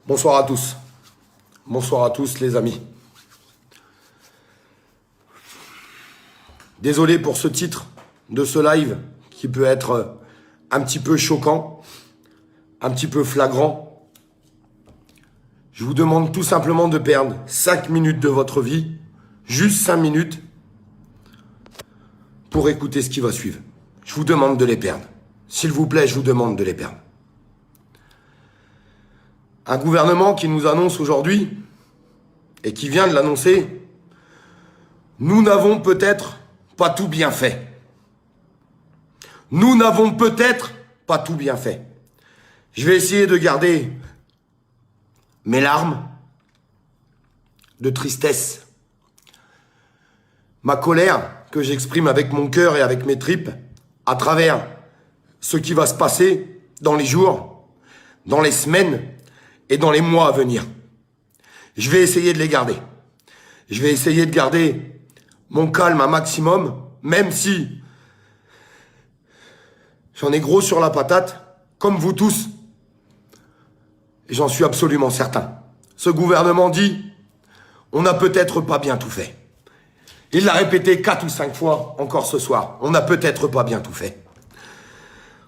Bonsoir à tous. Bonsoir à tous les amis. Désolé pour ce titre de ce live qui peut être un petit peu choquant, un petit peu flagrant. Je vous demande tout simplement de perdre 5 minutes de votre vie, juste 5 minutes, pour écouter ce qui va suivre. Je vous demande de les perdre. S'il vous plaît, je vous demande de les perdre. Un gouvernement qui nous annonce aujourd'hui, et qui vient de l'annoncer, nous n'avons peut-être pas tout bien fait. Nous n'avons peut-être pas tout bien fait. Je vais essayer de garder mes larmes de tristesse, ma colère que j'exprime avec mon cœur et avec mes tripes à travers ce qui va se passer dans les jours, dans les semaines et dans les mois à venir. Je vais essayer de les garder. Je vais essayer de garder mon calme un maximum, même si j'en ai gros sur la patate, comme vous tous. Et j'en suis absolument certain. Ce gouvernement dit, on n'a peut-être pas bien tout fait. Il l'a répété 4 ou 5 fois encore ce soir. On n'a peut-être pas bien tout fait.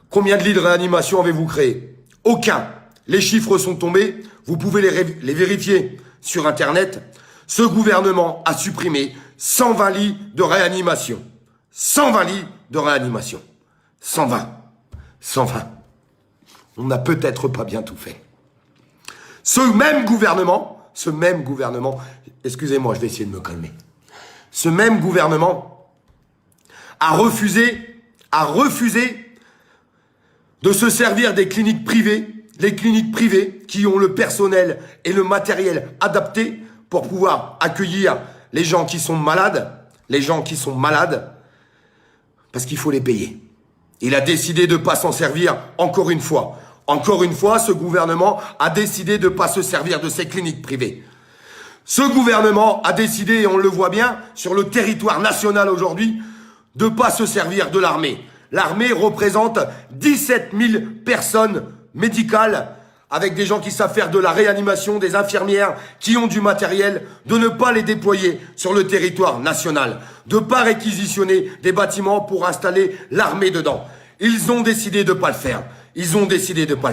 Combien de lits de réanimation avez-vous créé? Aucun. Les chiffres sont tombés. Vous pouvez les vérifier sur Internet. Ce gouvernement a supprimé 120 lits de réanimation. 120 lits de réanimation. 120. 120. On n'a peut-être pas bien tout fait. Ce même gouvernement, excusez-moi, je vais essayer de me calmer. Ce même gouvernement a refusé de se servir des cliniques privées, les cliniques privées qui ont le personnel et le matériel adapté pour pouvoir accueillir les gens qui sont malades, parce qu'il faut les payer. Il a décidé de ne pas s'en servir encore une fois. Encore une fois, ce gouvernement a décidé de ne pas se servir de ces cliniques privées. Ce gouvernement a décidé, et on le voit bien, sur le territoire national aujourd'hui, de ne pas se servir de l'armée. L'armée représente 17 000 personnes médicales, avec des gens qui savent faire de la réanimation, des infirmières qui ont du matériel, de ne pas les déployer sur le territoire national, de ne pas réquisitionner des bâtiments pour installer l'armée dedans. Ils ont décidé de ne pas le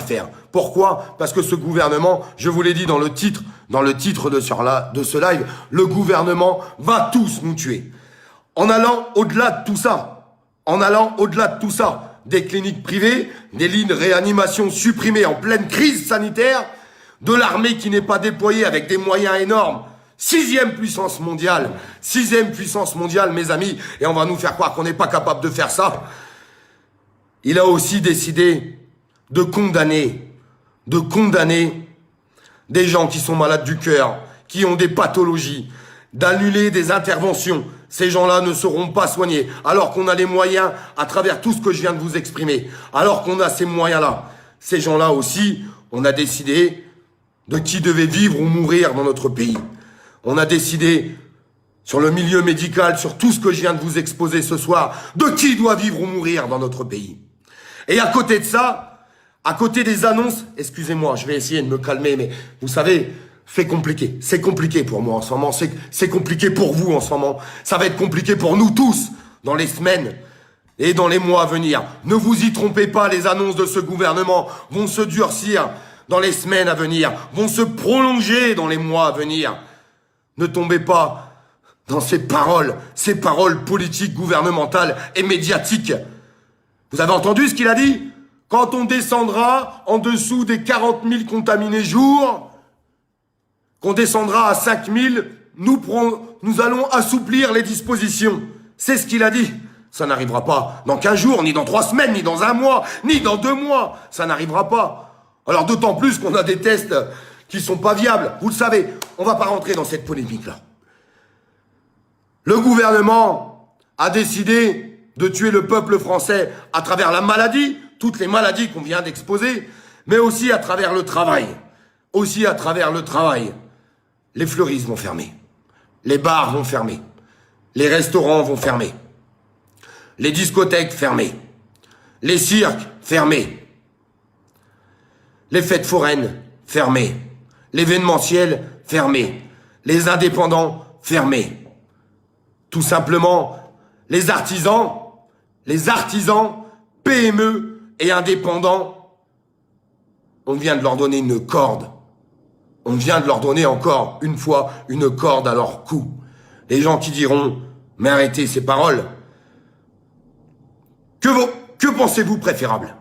faire. Pourquoi? Parce que ce gouvernement, je vous l'ai dit dans le titre de ce live, le gouvernement va tous nous tuer. En allant au-delà de tout ça, des cliniques privées, des lignes de réanimation supprimées en pleine crise sanitaire, de l'armée qui n'est pas déployée avec des moyens énormes, sixième puissance mondiale, mes amis, et on va nous faire croire qu'on n'est pas capable de faire ça. Il a aussi décidé de condamner des gens qui sont malades du cœur, qui ont des pathologies, d'annuler des interventions. Ces gens-là ne seront pas soignés, alors qu'on a les moyens, à travers tout ce que je viens de vous exprimer, alors qu'on a ces moyens-là. Ces gens-là aussi, on a décidé de qui devait vivre ou mourir dans notre pays. On a décidé, sur le milieu médical, sur tout ce que je viens de vous exposer ce soir, de qui doit vivre ou mourir dans notre pays. Et à côté de ça, à côté des annonces, excusez-moi, je vais essayer de me calmer, mais vous savez, c'est compliqué pour moi en ce moment, c'est compliqué pour vous en ce moment, ça va être compliqué pour nous tous dans les semaines et dans les mois à venir. Ne vous y trompez pas, les annonces de ce gouvernement vont se durcir dans les semaines à venir, vont se prolonger dans les mois à venir. Ne tombez pas dans ces paroles politiques, gouvernementales et médiatiques. Vous avez entendu ce qu'il a dit? Quand on descendra en dessous des 40 000 contaminés jour, qu'on descendra à 5 000, nous allons assouplir les dispositions. C'est ce qu'il a dit. Ça n'arrivera pas dans 15 jours, ni dans 3 semaines, ni dans 1 mois, ni dans 2 mois. Ça n'arrivera pas. Alors d'autant plus qu'on a des tests qui sont pas viables. Vous le savez, on va pas rentrer dans cette polémique-là. Le gouvernement a décidé de tuer le peuple français à travers la maladie, toutes les maladies qu'on vient d'exposer, mais aussi à travers le travail. Les fleuristes vont fermer. Les bars vont fermer. Les restaurants vont fermer. Les discothèques fermées. Les cirques fermés. Les fêtes foraines fermées. l'événementiel fermé, les indépendants fermés. Tout simplement, les artisans, PME et indépendants, on vient de leur donner une corde. On vient de leur donner encore une fois une corde à leur cou. Les gens qui diront, mais arrêtez ces paroles. Que pensez-vous préférable?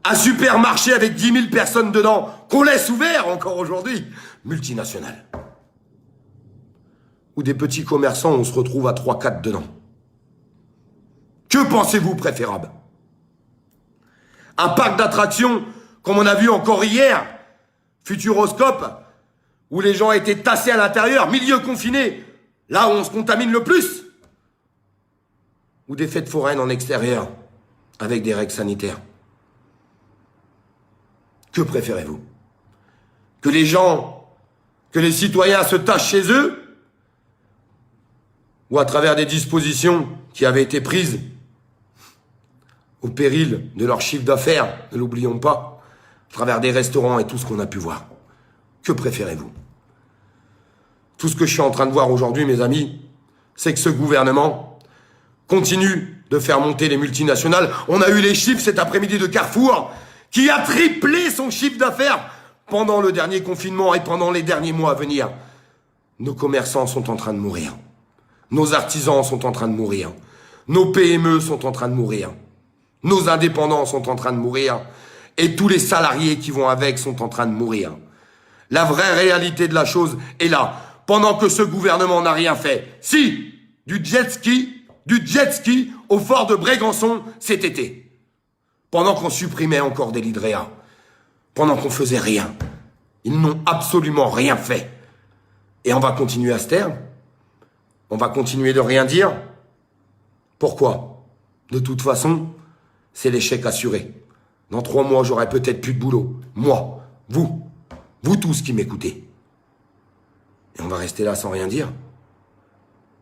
Un supermarché avec 10 000 personnes dedans, qu'on laisse ouvert encore aujourd'hui, multinational. Ou des petits commerçants, on se retrouve à 3-4 dedans. Que pensez-vous préférable? Un parc d'attractions, comme on a vu encore hier, Futuroscope, où les gens étaient tassés à l'intérieur, milieu confiné, là où on se contamine le plus? Ou des fêtes foraines en extérieur, avec des règles sanitaires? Que préférez-vous? Que les gens, que les citoyens se tâchent chez eux? Ou à travers des dispositions qui avaient été prises au péril de leur chiffre d'affaires, ne l'oublions pas, à travers des restaurants et tout ce qu'on a pu voir? Que préférez-vous? Tout ce que je suis en train de voir aujourd'hui, mes amis, c'est que ce gouvernement continue de faire monter les multinationales. On a eu les chiffres cet après-midi de Carrefour, qui a triplé son chiffre d'affaires pendant le dernier confinement et pendant les derniers mois à venir. Nos commerçants sont en train de mourir. Nos artisans sont en train de mourir. Nos PME sont en train de mourir. Nos indépendants sont en train de mourir. Et tous les salariés qui vont avec sont en train de mourir. La vraie réalité de la chose est là. Pendant que ce gouvernement n'a rien fait. Si, du jet ski au fort de Brégançon cet été. Pendant qu'on supprimait encore des lits de réa. Pendant qu'on faisait rien. Ils n'ont absolument rien fait. Et on va continuer à se taire? On va continuer de rien dire? Pourquoi? De toute façon, c'est l'échec assuré. Dans 3 mois, j'aurai peut-être plus de boulot. Moi, vous tous qui m'écoutez. Et on va rester là sans rien dire?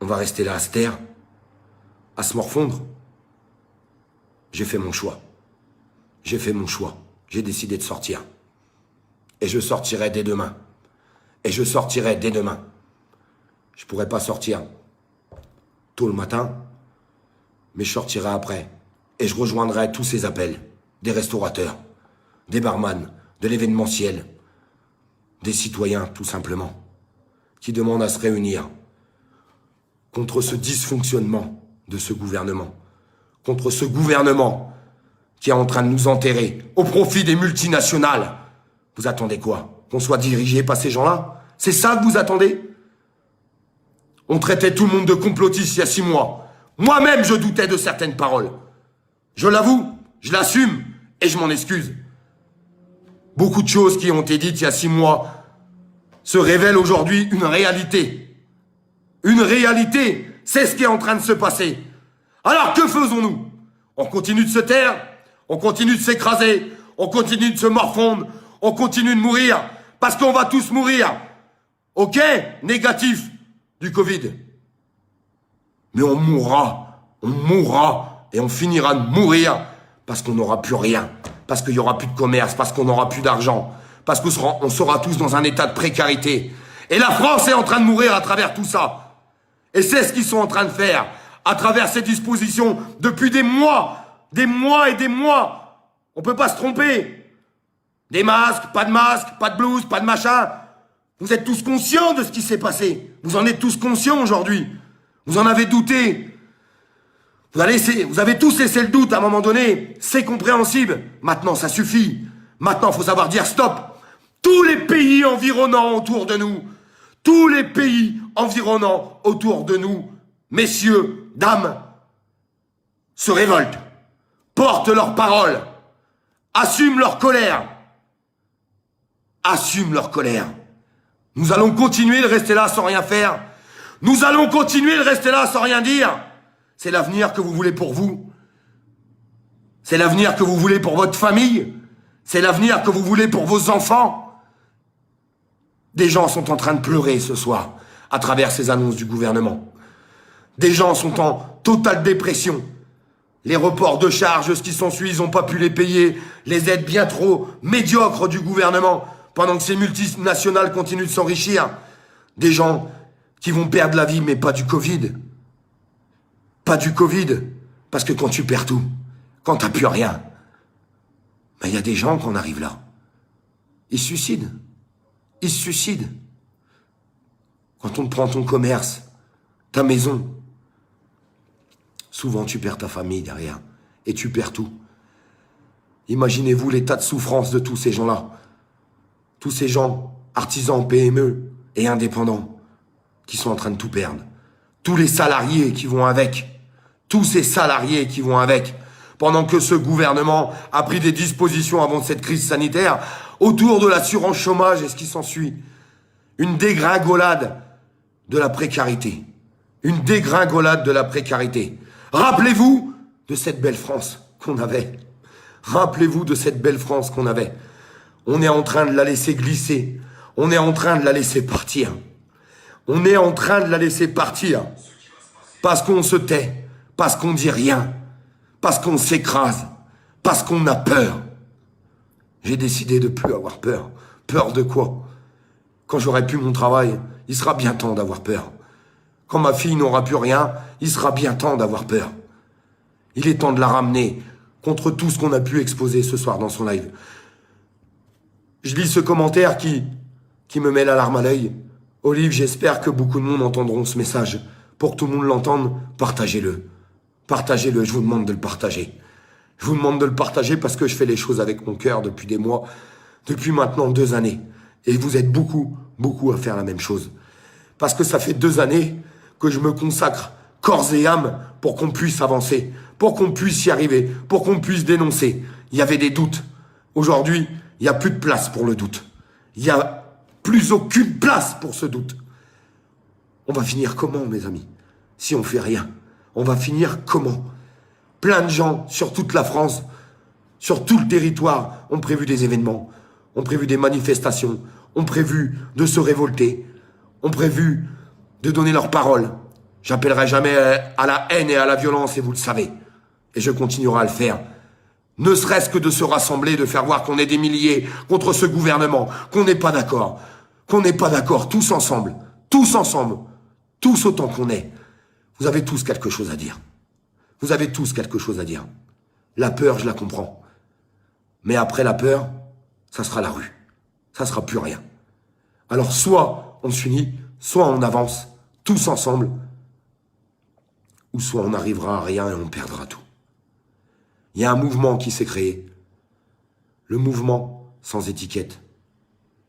On va rester là à se taire? À se morfondre? J'ai fait mon choix. J'ai fait mon choix. J'ai décidé de sortir. Et je sortirai dès demain. Et je sortirai dès demain. Je pourrais pas sortir tôt le matin, mais je sortirai après. Et je rejoindrai tous ces appels des restaurateurs, des barman, de l'événementiel, des citoyens tout simplement, qui demandent à se réunir contre ce dysfonctionnement de ce gouvernement, contre ce gouvernement qui est en train de nous enterrer au profit des multinationales. Vous attendez quoi? Qu'on soit dirigé par ces gens-là? C'est ça que vous attendez? On traitait tout le monde de complotiste il y a 6 mois. Moi-même, je doutais de certaines paroles. Je l'avoue, je l'assume et je m'en excuse. Beaucoup de choses qui ont été dites il y a 6 mois se révèlent aujourd'hui une réalité. Une réalité, c'est ce qui est en train de se passer. Alors que faisons-nous? On continue de se taire, on continue de s'écraser, on continue de se morfondre, on continue de mourir, parce qu'on va tous mourir. Ok, négatif du Covid. Mais on mourra, et on finira de mourir parce qu'on n'aura plus rien, parce qu'il n'y aura plus de commerce, parce qu'on n'aura plus d'argent, parce qu'on sera tous dans un état de précarité. Et la France est en train de mourir à travers tout ça. Et c'est ce qu'ils sont en train de faire, à travers ces dispositions, depuis des mois et des mois. On peut pas se tromper. Des masques, pas de blouse, pas de machin. Vous êtes tous conscients de ce qui s'est passé. Vous en êtes tous conscients aujourd'hui. Vous en avez douté. Vous avez tous laissé le doute à un moment donné. C'est compréhensible. Maintenant, ça suffit. Maintenant, il faut savoir dire stop. Tous les pays environnants autour de nous, messieurs, dames, se révoltent, portent leur parole, assument leur colère. Nous allons continuer de rester là sans rien faire. Nous allons continuer de rester là sans rien dire. C'est l'avenir que vous voulez pour vous. C'est l'avenir que vous voulez pour votre famille. C'est l'avenir que vous voulez pour vos enfants. Des gens sont en train de pleurer ce soir à travers ces annonces du gouvernement. Des gens sont en totale dépression. Les reports de charges, ce qui s'ensuit, ils n'ont pas pu les payer. Les aides bien trop médiocres du gouvernement. pendant que ces multinationales continuent de s'enrichir. Des gens qui vont perdre la vie, mais pas du Covid. Pas du Covid. Parce que quand tu perds tout, quand t'as plus rien, ben y a des gens qu'on arrive là. Ils se suicident. Ils se suicident. Quand on te prend ton commerce, ta maison, souvent tu perds ta famille derrière. Et tu perds tout. Imaginez-vous l'état de souffrance de tous ces gens-là. Tous ces gens, artisans, PME et indépendants, qui sont en train de tout perdre. Tous les salariés qui vont avec. Tous ces salariés qui vont avec. Pendant que ce gouvernement a pris des dispositions avant cette crise sanitaire autour de l'assurance chômage et ce qui s'ensuit. Une dégringolade de la précarité. Une dégringolade de la précarité. Rappelez-vous de cette belle France qu'on avait. Rappelez-vous de cette belle France qu'on avait. On est en train de la laisser glisser. On est en train de la laisser partir. On est en train de la laisser partir. Parce qu'on se tait. Parce qu'on dit rien. Parce qu'on s'écrase. Parce qu'on a peur. J'ai décidé de plus avoir peur. Peur de quoi? Quand j'aurai plus mon travail, il sera bien temps d'avoir peur. Quand ma fille n'aura plus rien, il sera bien temps d'avoir peur. Il est temps de la ramener contre tout ce qu'on a pu exposer ce soir dans son live. Je lis ce commentaire qui me met la larme à l'œil. Olive, j'espère que beaucoup de monde entendront ce message. Pour que tout le monde l'entende, partagez-le. Partagez-le, je vous demande de le partager. Je vous demande de le partager parce que je fais les choses avec mon cœur depuis des mois, depuis maintenant 2 années. Et vous êtes beaucoup, beaucoup à faire la même chose. Parce que ça fait 2 années que je me consacre corps et âme pour qu'on puisse avancer, pour qu'on puisse y arriver, pour qu'on puisse dénoncer. Il y avait des doutes. Aujourd'hui, il n'y a plus de place pour le doute. Il n'y a plus aucune place pour ce doute. On va finir comment, mes amis? Si on fait rien, on va finir comment? Plein de gens sur toute la France, sur tout le territoire, ont prévu des événements, ont prévu des manifestations, ont prévu de se révolter, ont prévu de donner leur parole. J'appellerai jamais à la haine et à la violence, et vous le savez. Et je continuerai à le faire. Ne serait-ce que de se rassembler, de faire voir qu'on est des milliers contre ce gouvernement, qu'on n'est pas d'accord, tous ensemble, tous autant qu'on est. Vous avez tous quelque chose à dire. Vous avez tous quelque chose à dire. La peur, je la comprends. Mais après la peur, ça sera la rue. Ça sera plus rien. Alors soit on s'unit, soit on avance, tous ensemble, ou soit on n'arrivera à rien et on perdra tout. Il y a un mouvement qui s'est créé. Le mouvement sans étiquette.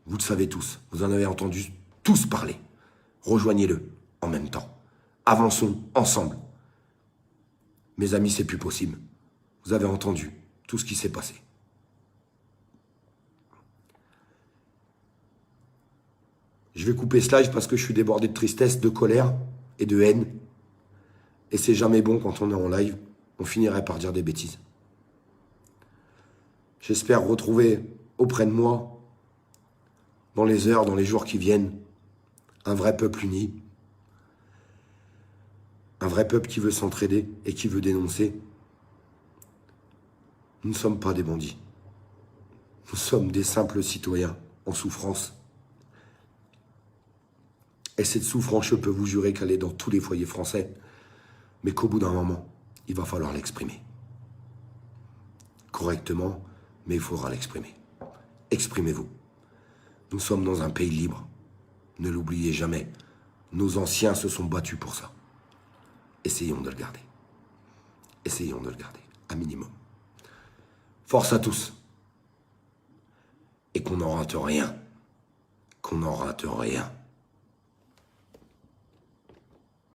Vous le savez tous. Vous en avez entendu tous parler. Rejoignez-le en même temps. Avançons ensemble. Mes amis, c'est plus possible. Vous avez entendu tout ce qui s'est passé. Je vais couper ce live parce que je suis débordé de tristesse, de colère et de haine. Et c'est jamais bon quand on est en live. On finirait par dire des bêtises. J'espère retrouver auprès de moi, dans les heures, dans les jours qui viennent, un vrai peuple uni. Un vrai peuple qui veut s'entraider et qui veut dénoncer. Nous ne sommes pas des bandits. Nous sommes des simples citoyens en souffrance. Et cette souffrance, je peux vous jurer qu'elle est dans tous les foyers français, mais qu'au bout d'un moment, il va falloir l'exprimer. Correctement, mais il faudra l'exprimer. Exprimez-vous. Nous sommes dans un pays libre. Ne l'oubliez jamais. Nos anciens se sont battus pour ça. Essayons de le garder. Essayons de le garder, un minimum. Force à tous. Et qu'on n'en rate rien. Qu'on n'en rate rien.